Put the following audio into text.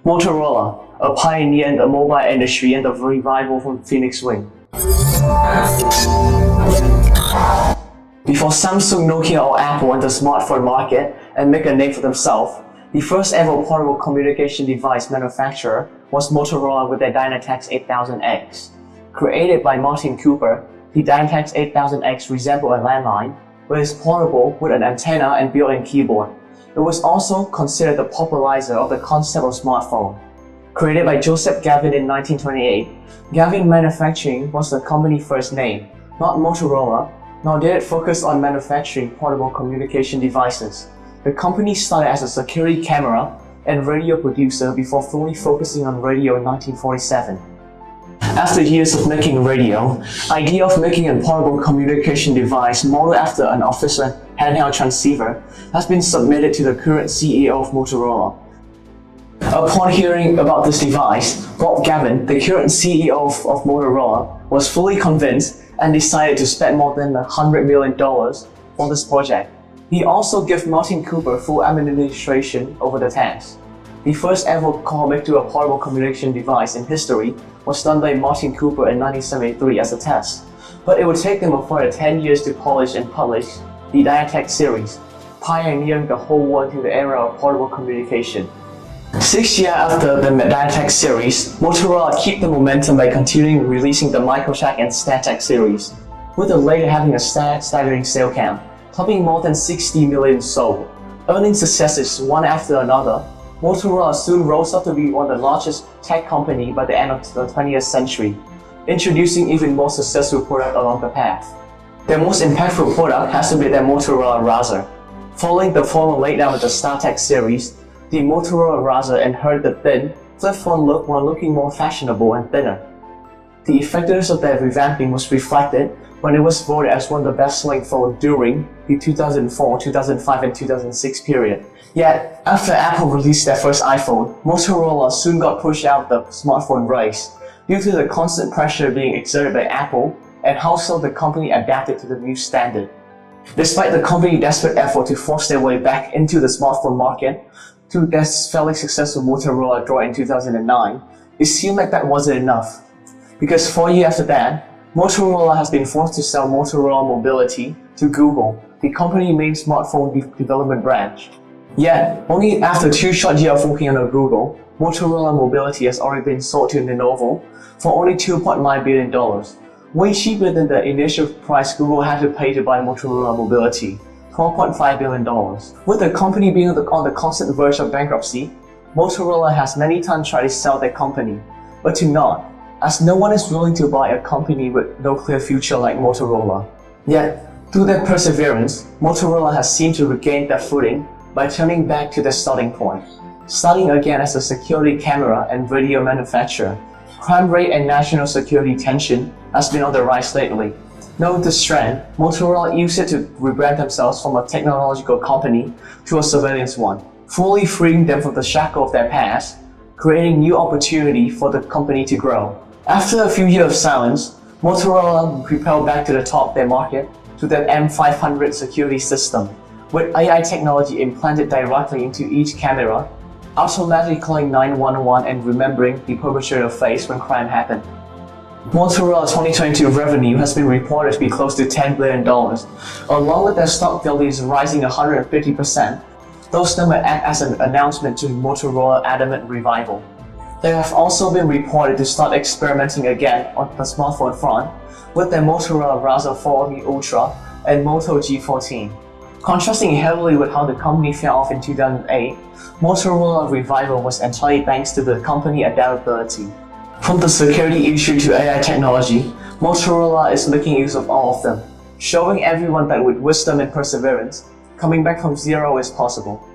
Motorola, a pioneer in the mobile industry and the revival from Phoenix Wing. Before Samsung, Nokia or Apple enter the smartphone market and make a name for themselves, the first ever portable communication device manufacturer was Motorola with their Dynatex 8000X. Created by Martin Cooper, the Dynatex 8000X resembled a landline, but is portable with an antenna and built-in keyboard. It was also considered the populariser of the concept of smartphone. Created by Joseph Gavin in 1928, Gavin Manufacturing was the company's first name, not Motorola, nor did it focus on manufacturing portable communication devices. The company started as a security camera and radio producer before fully focusing on radio in 1947. After years of making radio, idea of making a portable communication device modeled after an official handheld transceiver has been submitted to the current CEO of Motorola. Upon hearing about this device, Bob Gavin, the current CEO of Motorola, was fully convinced and decided to spend more than $100 million for this project. He also gave Martin Cooper full administration over the task. The first ever callback to a portable communication device in history was done by Martin Cooper in 1973 as a test, but it would take them a further 10 years to polish and publish the Dynatex series, pioneering the whole world into the era of portable communication. 6 years after the Dynatex series, Motorola kept the momentum by continuing releasing the Microtech and StarTech series, with the later having a staggering sale count, topping more than 60 million sold. Earning successes one after another, Motorola soon rose up to be one of the largest tech companies by the end of the 20th century, introducing even more successful products along the path. Their most impactful product has to be their Motorola Razr. Following the former laid down with the StarTech series, the Motorola Razr inherited the thin, flip phone look while looking more fashionable and thinner. The effectiveness of their revamping was reflected when it was voted as one of the best-selling phones during the 2004, 2005, and 2006 period. Yet, after Apple released their first iPhone, Motorola soon got pushed out of the smartphone race due to the constant pressure being exerted by Apple and how so the company adapted to the new standard. Despite the company's desperate effort to force their way back into the smartphone market, to their fairly successful Motorola draw in 2009, it seemed like that wasn't enough. Because 4 years after that, Motorola has been forced to sell Motorola Mobility to Google, the company's main smartphone development branch. Yet, only after 2 short years of working under Google, Motorola Mobility has already been sold to Lenovo for only $2.9 billion, way cheaper than the initial price Google had to pay to buy Motorola Mobility, $12.5 billion. With the company being on the constant verge of bankruptcy, Motorola has many times tried to sell their company, but to not, as no one is willing to buy a company with no clear future like Motorola. Yet, through their perseverance, Motorola has seemed to regain their footing by turning back to their starting point. Starting again as a security camera and radio manufacturer, crime rate and national security tension has been on the rise lately. Knowing this trend, Motorola used it to rebrand themselves from a technological company to a surveillance one, fully freeing them from the shackle of their past, creating new opportunity for the company to grow. After a few years of silence, Motorola propelled back to the top of their market to their M500 security system, with AI technology implanted directly into each camera, automatically calling 911 and remembering the perpetrator's face when crime happened. Motorola's 2022 revenue has been reported to be close to $10 billion, along with their stock values rising 150%. Those numbers act as an announcement to Motorola's adamant revival. They have also been reported to start experimenting again on the smartphone front with their Motorola Razr 4 Ultra and Moto G14. Contrasting heavily with how the company fell off in 2008, Motorola revival was entirely thanks to the company's adaptability. From the security issue to AI technology, Motorola is making use of all of them, showing everyone that with wisdom and perseverance, coming back from zero is possible.